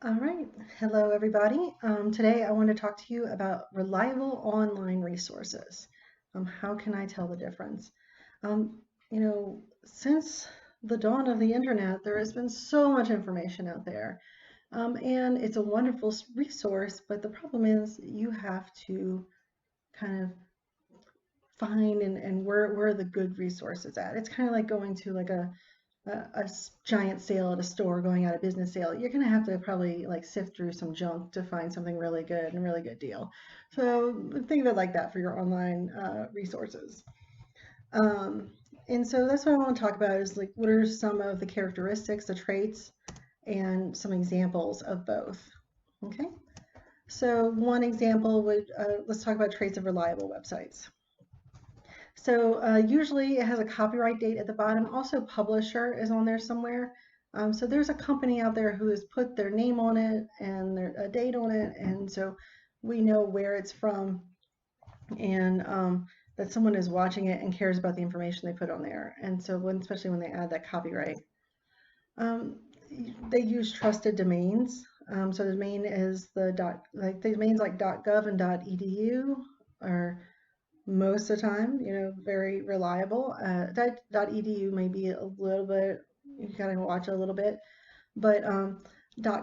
All right. Hello, everybody. Today I want to talk to you about reliable online resources. How can I tell the difference? Since the dawn of the internet, there has been so much information out there. And it's a wonderful resource, but the problem is you have to kind of find and where are the good resources at. It's kind of like going to like a giant sale at a store going out of business sale. You're going to have to probably like sift through some junk to find something really good and really good deal. So think of it like that for your online resources. Um, and so that's what I want to talk about is like what are some of the characteristics, the traits, and some examples of both. Okay. So one example would, let's talk about traits of reliable websites. So usually it has a copyright date at the bottom. Also, publisher is on there somewhere. So there's a company out there who has put their name on it and a date on it, and so we know where it's from and that someone is watching it and cares about the information they put on there. And so especially when they add that copyright, um, they use trusted domains. So the domain is like the domains like .gov and .edu are most of the time, very reliable. .edu may be a little bit, you gotta watch it a little bit, but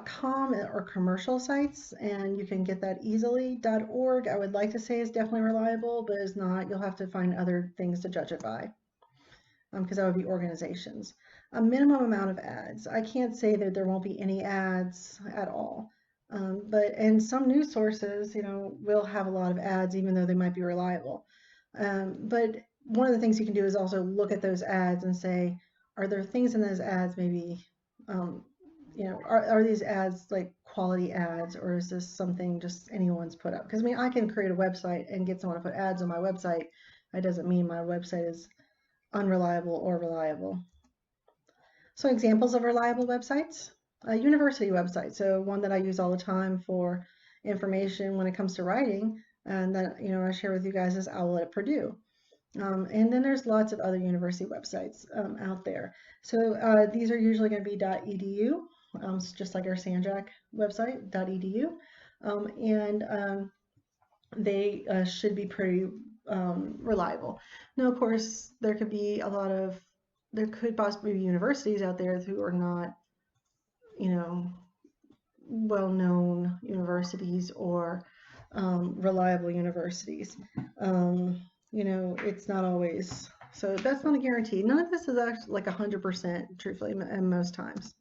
.com or commercial sites, and you can get that easily. .org, I would like to say is definitely reliable, but is not. You'll have to find other things to judge it by, because that would be organizations. A minimum amount of ads. I can't say that there won't be any ads at all. And some news sources, will have a lot of ads, even though they might be reliable. But one of the things you can do is also look at those ads and say, are there things in those ads maybe, are these ads like quality ads, or is this something just anyone's put up? Because I mean, I can create a website and get someone to put ads on my website. That doesn't mean my website is unreliable or reliable. So examples of reliable websites, a university website. So one that I use all the time for information when it comes to writing, and that I share with you guys is Owl at Purdue. And then there's lots of other university websites out there. So these are usually going to be .edu, just like our Sanjak website, .edu, and they should be pretty reliable. Now, of course, there could possibly be universities out there who are not, you know, well-known universities or reliable universities. It's not always, so that's not a guarantee. None of this is actually like 100% truthfully, and most times.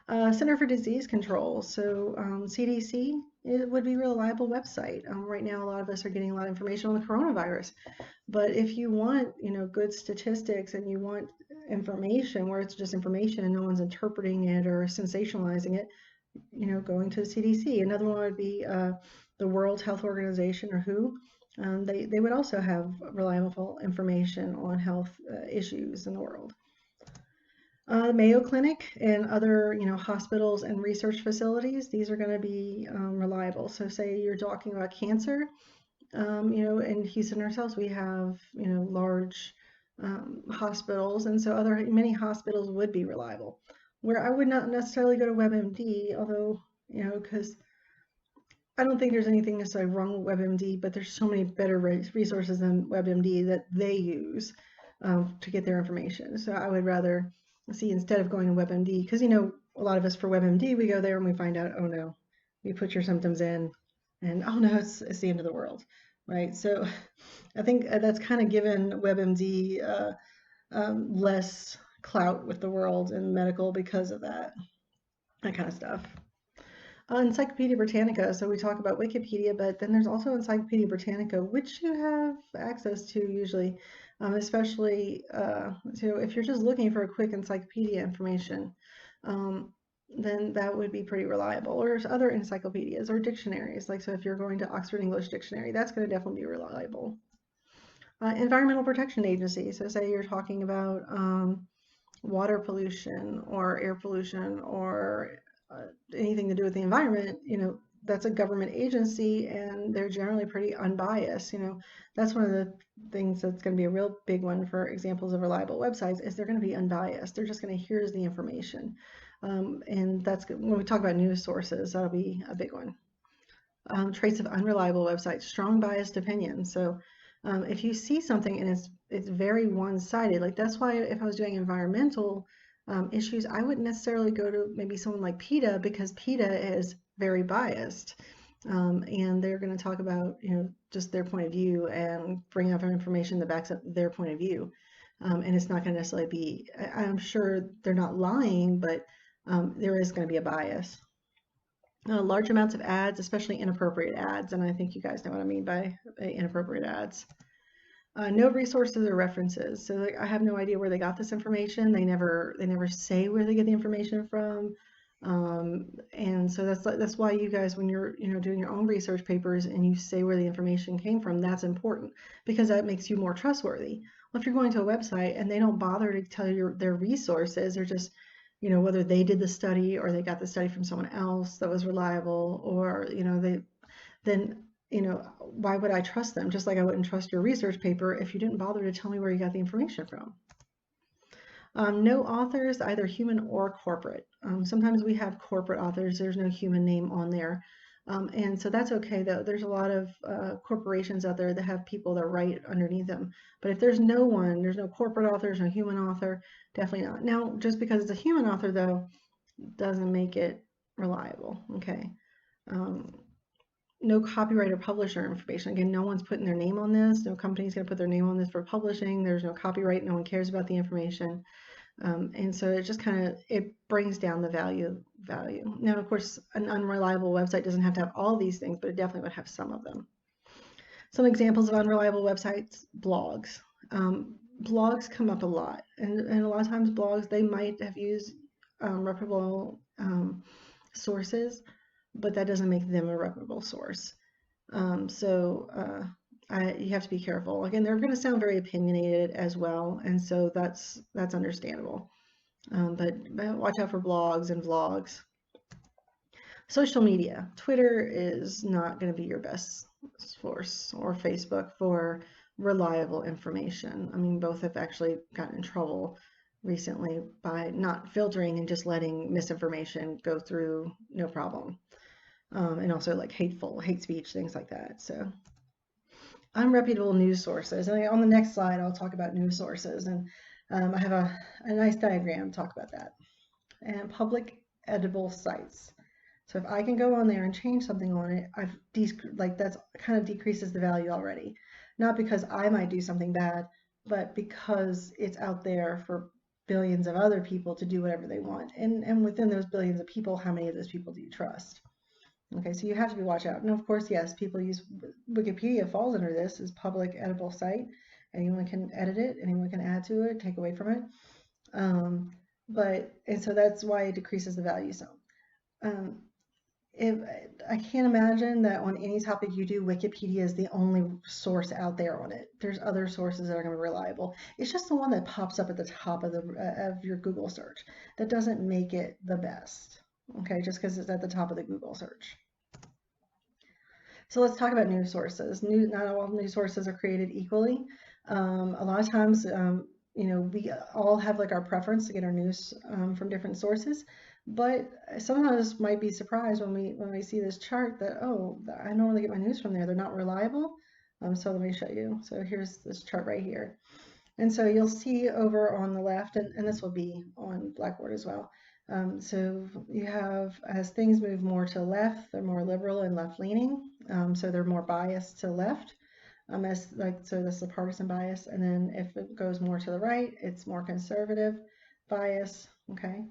Center for Disease Control. So CDC, it would be a reliable website. Right now, a lot of us are getting a lot of information on the coronavirus. But if you want, good statistics and you want information where it's just information and no one's interpreting it or sensationalizing it, going to the CDC. Another one would be the World Health Organization, or WHO. They would also have reliable information on health issues in the world. Mayo Clinic and other, hospitals and research facilities, these are going to be reliable. So say you're talking about cancer, in Houston ourselves, we have, large hospitals, and so many hospitals would be reliable. Where I would not necessarily go to WebMD, although, because I don't think there's anything necessarily wrong with WebMD, but there's so many better resources than WebMD that they use to get their information. So I would rather see, instead of going to WebMD, because, a lot of us for WebMD, we go there and we find out, oh no, you put your symptoms in, and oh no, it's the end of the world, right? So I think that's kind of given WebMD less clout with the world in medical because of that kind of stuff. Encyclopedia Britannica, so we talk about Wikipedia, but then there's also Encyclopedia Britannica, which you have access to usually, especially so if you're just looking for a quick encyclopedia information, then that would be pretty reliable. Or other encyclopedias or dictionaries, like, so if you're going to Oxford English Dictionary, that's going to definitely be reliable. Environmental Protection Agency, so say you're talking about water pollution or air pollution or anything to do with the environment, that's a government agency and they're generally pretty unbiased. That's one of the things that's going to be a real big one for examples of reliable websites is they're going to be unbiased. They're just going to, here's the information. And that's good. When we talk about news sources, that'll be a big one. Traits of unreliable websites, strong biased opinions. So if you see something and it's very one-sided, like that's why if I was doing environmental issues, I wouldn't necessarily go to maybe someone like PETA, because PETA is very biased. And they're going to talk about, just their point of view and bring up information that backs up their point of view. And it's not going to necessarily be, I'm sure they're not lying, but there is going to be a bias. Large amounts of ads, especially inappropriate ads, and I think you guys know what I mean by inappropriate ads. No resources or references. So like, I have no idea where they got this information. They never say where they get the information from. And so that's why you guys, when you're doing your own research papers and you say where the information came from, that's important, because that makes you more trustworthy. Well, if you're going to a website and they don't bother to tell you their resources, they're just, whether they did the study or they got the study from someone else that was reliable, or then why would I trust them? Just like I wouldn't trust your research paper if you didn't bother to tell me where you got the information from. No authors, either human or corporate. Sometimes we have corporate authors, there's no human name on there. And so that's okay, though. There's a lot of corporations out there that have people that write underneath them. But if there's no one, there's no corporate authors, no human author, definitely not. Now, just because it's a human author, though, doesn't make it reliable, okay? No copyright or publisher information. Again, no one's putting their name on this. No company's going to put their name on this for publishing. There's no copyright. No one cares about the information. And so it just it brings down the value. Now, of course, an unreliable website doesn't have to have all these things, but it definitely would have some of them. Some examples of unreliable websites: blogs. Blogs come up a lot, and a lot of times blogs, they might have used reputable sources, but that doesn't make them a reputable source. You have to be careful. Again, they're going to sound very opinionated as well, and so that's understandable. But watch out for blogs and vlogs. Social media. Twitter is not going to be your best source, or Facebook, for reliable information. I mean, both have actually gotten in trouble recently by not filtering and just letting misinformation go through no problem. And also like hate speech, things like that. So unreputable news sources. And on the next slide, I'll talk about news sources. And I have a nice diagram to talk about that. And public editable sites. So if I can go on there and change something on it, that's kind of decreases the value already. Not because I might do something bad, but because it's out there for billions of other people to do whatever they want. And within those billions of people, how many of those people do you trust? Okay, so you have to be watch out. And of course, yes, people use Wikipedia, falls under this, is public editable site. Anyone can edit it, anyone can add to it, take away from it. And so that's why it decreases the value some. I can't imagine that on any topic you do, Wikipedia is the only source out there on it. There's other sources that are going to be reliable. It's just the one that pops up at the top of your Google search. That doesn't make it the best, okay, just because it's at the top of the Google search. So let's talk about news sources. Not all news sources are created equally. A lot of times, we all have like our preference to get our news from different sources, but some of us might be surprised when we see this chart that, oh, I normally get my news from there. They're not reliable. So let me show you. So here's this chart right here. And so you'll see over on the left, and this will be on Blackboard as well. So you have, as things move more to the left, they're more liberal and left-leaning. So they're more biased to the left. So that's the partisan bias. And then if it goes more to the right, it's more conservative bias. Okay.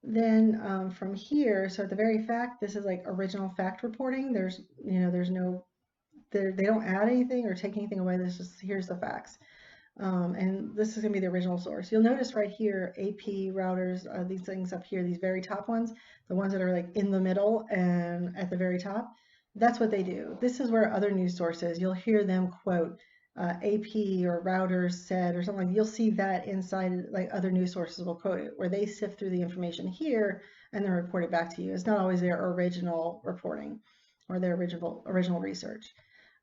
Then from here, so at the very fact, this is like original fact reporting. There's no, they don't add anything or take anything away. This is, here's the facts. And this is going to be the original source. You'll notice right here, AP, routers, these things up here, these very top ones, the ones that are like in the middle and at the very top, that's what they do. This is where other news sources, you'll hear them quote AP or routers said or something like, you'll see that inside, like other news sources will quote it, where they sift through the information here and then report it back to you. It's not always their original reporting or their original research.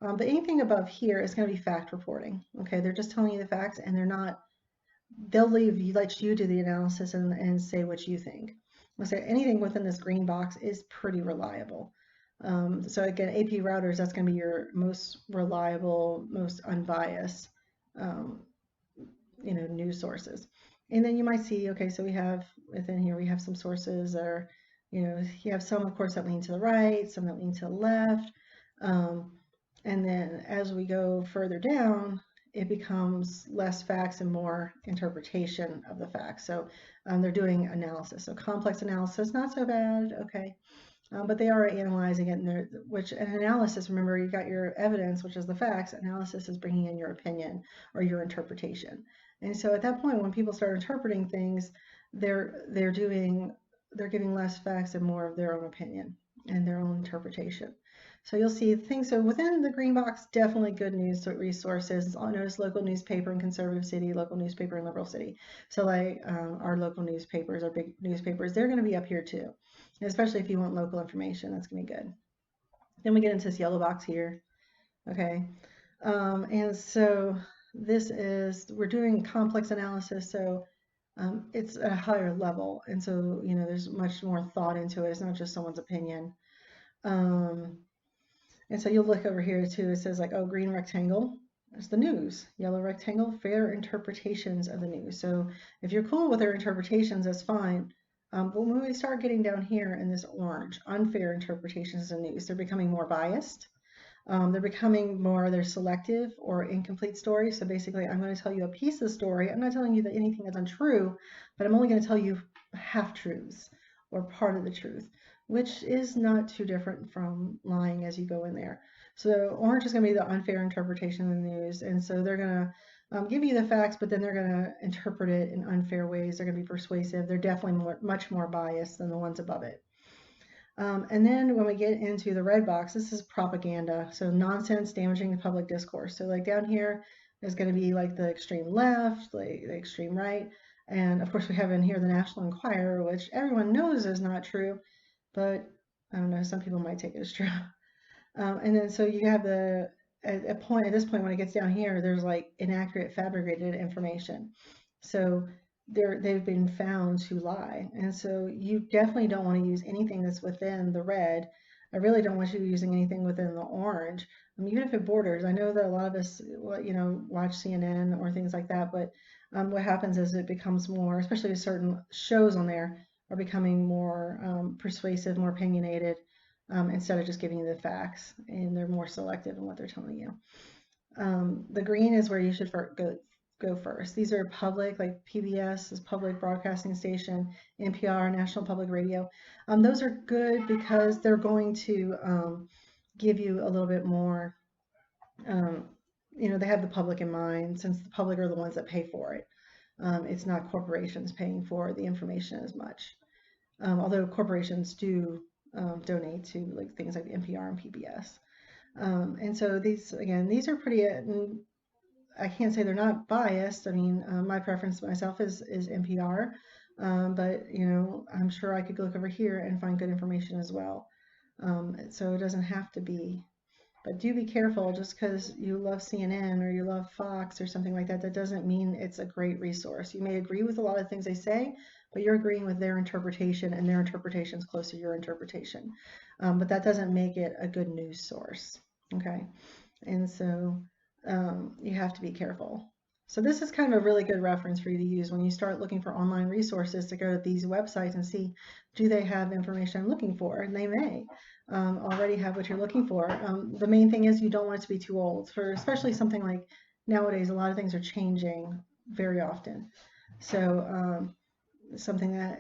But anything above here is going to be fact reporting. Okay, they're just telling you the facts, and they'll let you do the analysis and say what you think. let's say anything within this green box is pretty reliable. So again, AP routers, that's going to be your most reliable, most unbiased, um, news sources. And then you might see, okay, so we have within here, we have some sources that are, you have some, of course, that lean to the right, some that lean to the left. Um, and then as we go further down, it becomes less facts and more interpretation of the facts. So they're doing analysis. So complex analysis, not so bad, okay. But they are analyzing it, and which an analysis, remember, you got your evidence, which is the facts. Analysis is bringing in your opinion or your interpretation. And so at that point, when people start interpreting things, they're giving less facts and more of their own opinion and their own interpretation. So you'll see things. So within the green box, definitely good news resources. I'll notice local newspaper in conservative city, local newspaper in liberal city. So like our local newspapers, our big newspapers, they're going to be up here too. And especially if you want local information, that's going to be good. Then we get into this yellow box here. Okay. And so we're doing complex analysis. So it's at a higher level. And so, there's much more thought into it. It's not just someone's opinion. Um, and so you'll look over here too. It says like, oh, green rectangle is the news. Yellow rectangle, fair interpretations of the news. So if you're cool with their interpretations, that's fine. But when we start getting down here in this orange, unfair interpretations of the news, they're becoming more biased. They're selective or incomplete stories. So basically, I'm going to tell you a piece of the story. I'm not telling you that anything is untrue, but I'm only going to tell you half truths or part of the truth, which is not too different from lying as you go in there. So orange is going to be the unfair interpretation of the news. And so they're going to give you the facts, but then they're going to interpret it in unfair ways. They're going to be persuasive. They're definitely much more biased than the ones above it. And then when we get into the red box, this is propaganda. So nonsense damaging the public discourse. So like down here is going to be like the extreme left, like the extreme right. And of course we have in here the National Enquirer, which everyone knows is not true, but I don't know, some people might take it as true. And then so you have at this point when it gets down here, there's like inaccurate fabricated information. So they've been found to lie. And so you definitely don't want to use anything that's within the red. I really don't want you using anything within the orange. Even if it borders, I know that a lot of us, watch CNN or things like that, but what happens is it becomes more, especially certain shows on there are becoming more persuasive, more opinionated, instead of just giving you the facts, and they're more selective in what they're telling you. The green is where you should go first. These are public, like PBS is public broadcasting station, NPR, National Public Radio. Those are good because they're going to give you a little bit more, they have the public in mind, since the public are the ones that pay for it. It's not corporations paying for the information as much. Although corporations do donate to like things like NPR and PBS. And so these are pretty, I can't say they're not biased. I mean, my preference myself is NPR, but I'm sure I could look over here and find good information as well. So it doesn't have to be, but do be careful. Just because you love CNN or you love Fox or something like that, that doesn't mean it's a great resource. You may agree with a lot of things they say, but you're agreeing with their interpretation, and their interpretation is close to your interpretation. But that doesn't make it a good news source. Okay, and so you have to be careful. So this is kind of a really good reference for you to use when you start looking for online resources, to go to these websites and see, do they have information I'm looking for? And they may already have what you're looking for. The main thing is you don't want it to be too old, for especially something like nowadays, a lot of things are changing very often. So something that,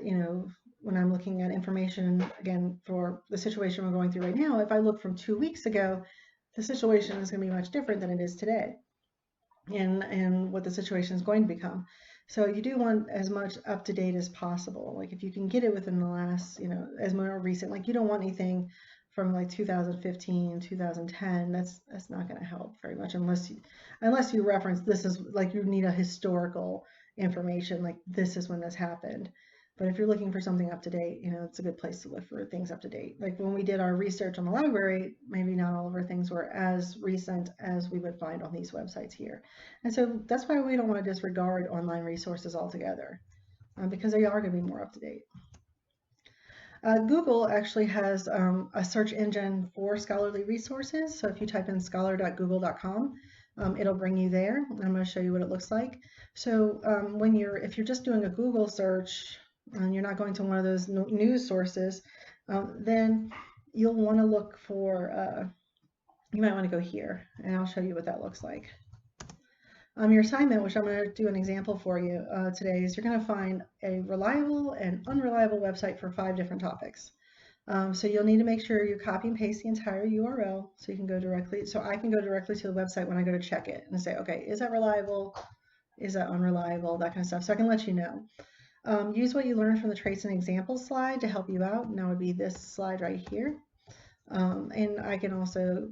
when I'm looking at information, again, for the situation we're going through right now, if I look from 2 weeks ago, the situation is going to be much different than it is today, and what the situation is going to become. So you do want as much up to date as possible. Like if you can get it within the last, as more recent, like you don't want anything from like 2015, 2010. That's not going to help very much unless you reference, this is like, you need a historical information, like this is when this happened. But if you're looking for something up to date, it's a good place to look for things up to date. Like when we did our research on the library, maybe not all of our things were as recent as we would find on these websites here. And so that's why we don't want to disregard online resources altogether, because they are going to be more up to date. Google actually has a search engine for scholarly resources. So if you type in scholar.google.com, it'll bring you there. I'm going to show you what it looks like. So if you're just doing a Google search and you're not going to one of those news sources, then you'll want to look for, you might want to go here, and I'll show you what that looks like. Your assignment, which I'm going to do an example for you today, is you're going to find a reliable and unreliable website for 5 different topics. So you'll need to make sure you copy and paste the entire URL so you can go directly, so I can go directly to the website when I go to check it and say, okay, is that reliable? Is that unreliable? That kind of stuff. So I can let you know. Use what you learned from the traits and examples slide to help you out. And that would be this slide right here. And I can also,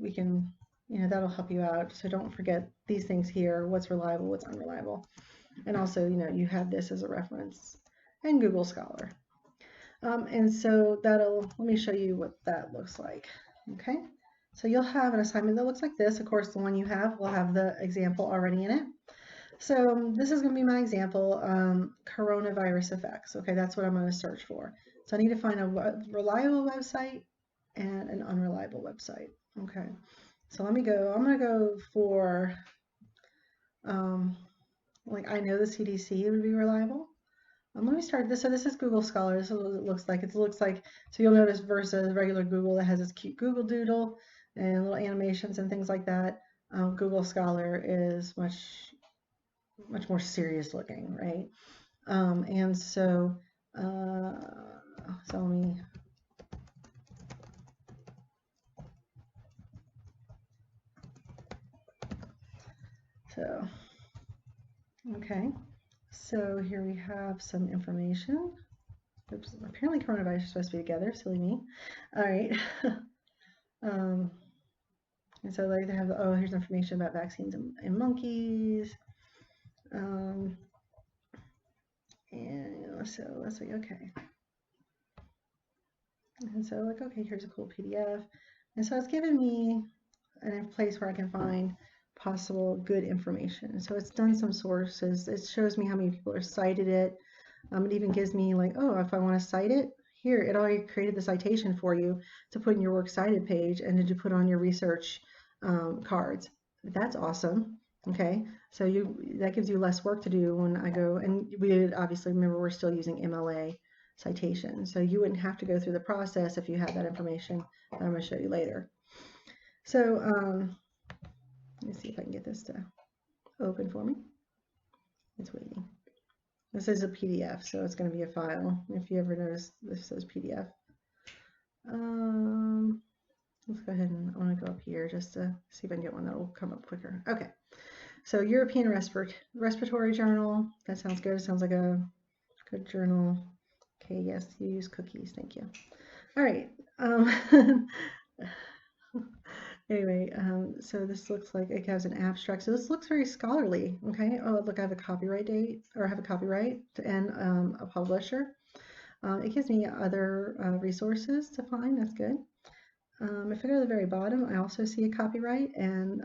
that'll help you out. So don't forget these things here, what's reliable, what's unreliable. And also, you have this as a reference and Google Scholar. And so let me show you what that looks like. Okay, so you'll have an assignment that looks like this. Of course, the one you have will have the example already in it. So this is going to be my example, coronavirus effects. Okay, that's what I'm going to search for. So I need to find a reliable website and an unreliable website. Okay, so let me go. I'm going to go for, like, I know the CDC would be reliable. Let me start this. So this is Google Scholar. This is what it looks like. It looks like, so you'll notice versus regular Google that has this cute Google Doodle and little animations and things like that. Google Scholar is much more serious looking, right? And so, so let me, so, okay. So here we have some information. Oops, apparently coronavirus is supposed to be together, silly me. All right. And so like they have, oh, here's information about vaccines in monkeys. And so let's say, okay. And so like, okay, here's a cool PDF. And so it's given me a place where I can find possible good information. So it's done some sources. It shows me how many people are cited it. It even gives me like, oh, if I want to cite it, here, it already created the citation for you to put in your works cited page and to put on your research cards. That's awesome. Okay, so that gives you less work to do when I go, and we obviously remember we're still using MLA citation, so you wouldn't have to go through the process if you had that information that I'm going to show you later. So let me see if I can get this to open for me. It's waiting. This is a PDF, so it's going to be a file. If you ever notice, this says PDF. Let's go ahead and I want to go up here just to see if I can get one that will come up quicker. Okay, so European Respiratory Journal. That sounds good. It sounds like a good journal. Okay, yes, you use cookies. Thank you. All right. Anyway, so this looks like it has an abstract. So this looks very scholarly. Okay. Oh, look, I have a copyright date, or I have a copyright and a publisher. It gives me other resources to find. That's good. If I go to the very bottom, I also see a copyright and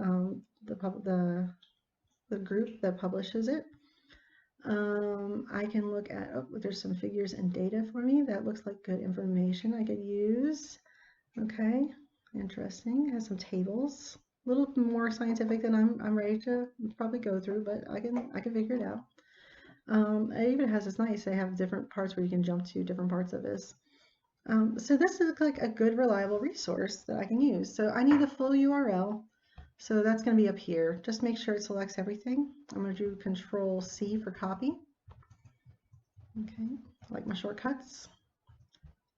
the group that publishes it. I can look at, oh, there's some figures and data for me. That looks like good information I could use. Okay, interesting. It has some tables. A little more scientific than I'm ready to probably go through, but I can figure it out. It even has, it's nice, they have different parts where you can jump to different parts of this. So this is like a good, reliable resource that I can use. So I need the full URL. So that's going to be up here. Just make sure it selects everything. I'm going to do Control C for copy. Okay, I like my shortcuts.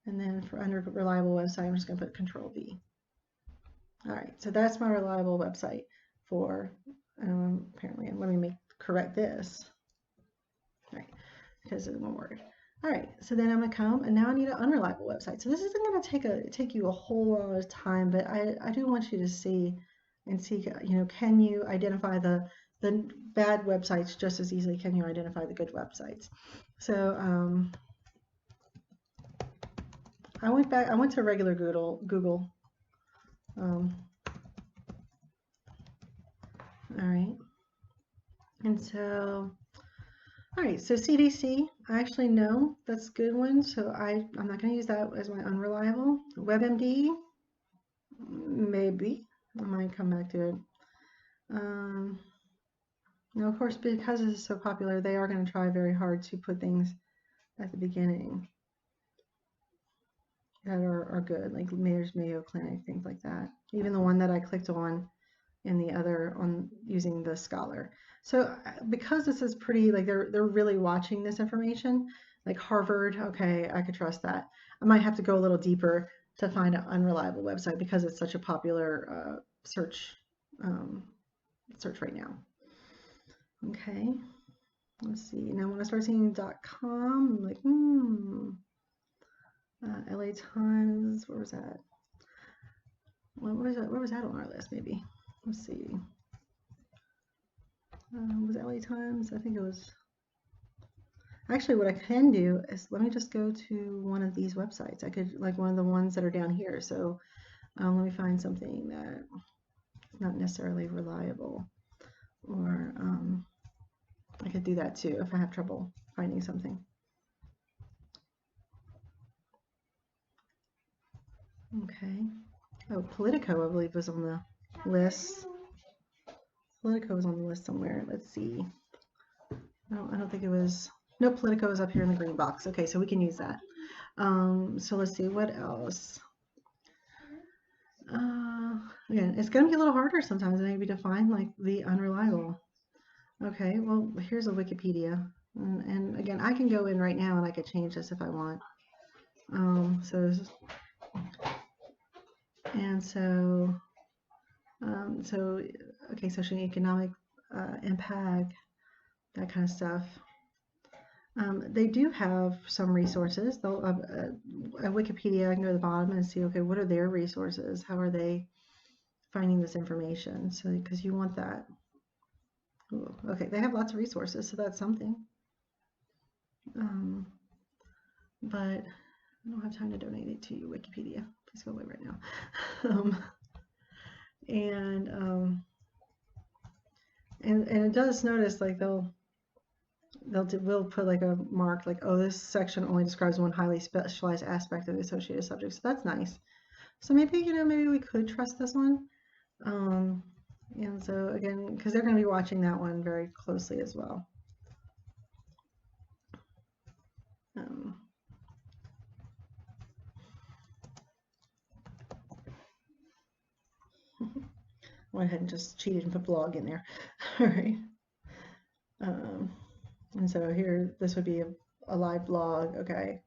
And then for under reliable website, I'm just going to put Control V. All right, so that's my reliable website for, apparently, let me correct this. All right, because it's one word. All right, so then I'm gonna come, and now I need an unreliable website. So this isn't gonna take you a whole lot of time, but I do want you to see, can you identify the bad websites just as easily can you identify the good websites? So I went to regular Google. All right, and so All right, so CDC, I actually know that's a good one, so I'm not going to use that as my unreliable. WebMD, maybe. I might come back to it. Um, now, of course, because this is so popular, they are going to try very hard to put things at the beginning that are good, like Mayo Clinic, things like that. Even the one that I clicked on in the other on using the Scholar. So because this is pretty, like they're really watching this information, like Harvard, okay, I could trust that. I might have to go a little deeper to find an unreliable website because it's such a popular search um, search right now. Okay, let's see. Now when I start seeing .com, I'm like, LA Times, where was that? Where was that on our list? Maybe. Let's see. Was it LA Times? I think it was. Actually, what I can do is let me just go to one of these websites. I could, like one of the ones that are down here. So let me find something that not necessarily reliable, or I could do that too if I have trouble finding something. Okay. Oh, Politico, I believe, was on the list. Politico was on the list somewhere. Let's see. No, I don't think it was. No, Politico is up here in the green box. Okay, so we can use that. So let's see, what else? Again, it's going to be a little harder sometimes maybe to find like the unreliable. Okay, well, here's a Wikipedia. And again, I can go in right now and I could change this if I want. So, and so, okay, social and economic impact, that kind of stuff. They do have some resources. They'll, at Wikipedia, I can go to the bottom and see, okay, what are their resources? How are they finding this information? So, because you want that. Ooh, okay, they have lots of resources, so that's something. But I don't have time to donate it to you, Wikipedia. Please go away right now. And it does notice like we'll put like a mark like, oh, this section only describes one highly specialized aspect of the associated subject. So that's nice. So maybe, maybe we could trust this one. And so again, because they're going to be watching that one very closely as well. Went ahead and just cheated and put blog in there. All right. And so here, this would be a live blog. Okay.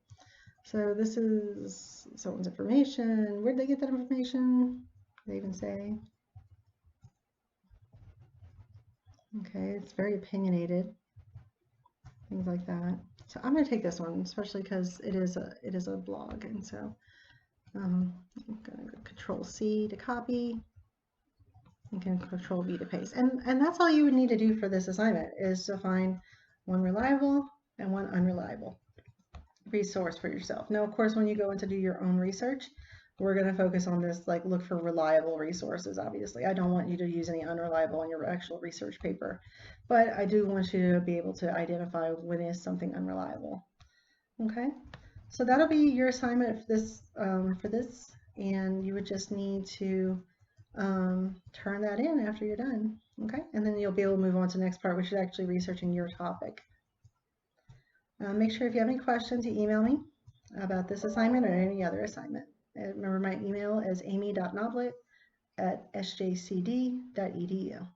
So this is someone's information. Where did they get that information? Did they even say? Okay, it's very opinionated. Things like that. So I'm going to take this one, especially because it is a blog, and so I'm going to go Control C to copy. You can Control V to paste, and that's all you would need to do for this assignment is to find one reliable and one unreliable resource for yourself. Now, of course, when you go in to do your own research, we're going to focus on this, like look for reliable resources. Obviously, I don't want you to use any unreliable in your actual research paper, but I do want you to be able to identify when is something unreliable. Okay, so that'll be your assignment for this, and you would just need to turn that in after you're done. Okay, and then you'll be able to move on to the next part, which is actually researching your topic. Make sure if you have any questions, you email me about this assignment or any other assignment. And remember, my email is amy.noblitt@sjcd.edu.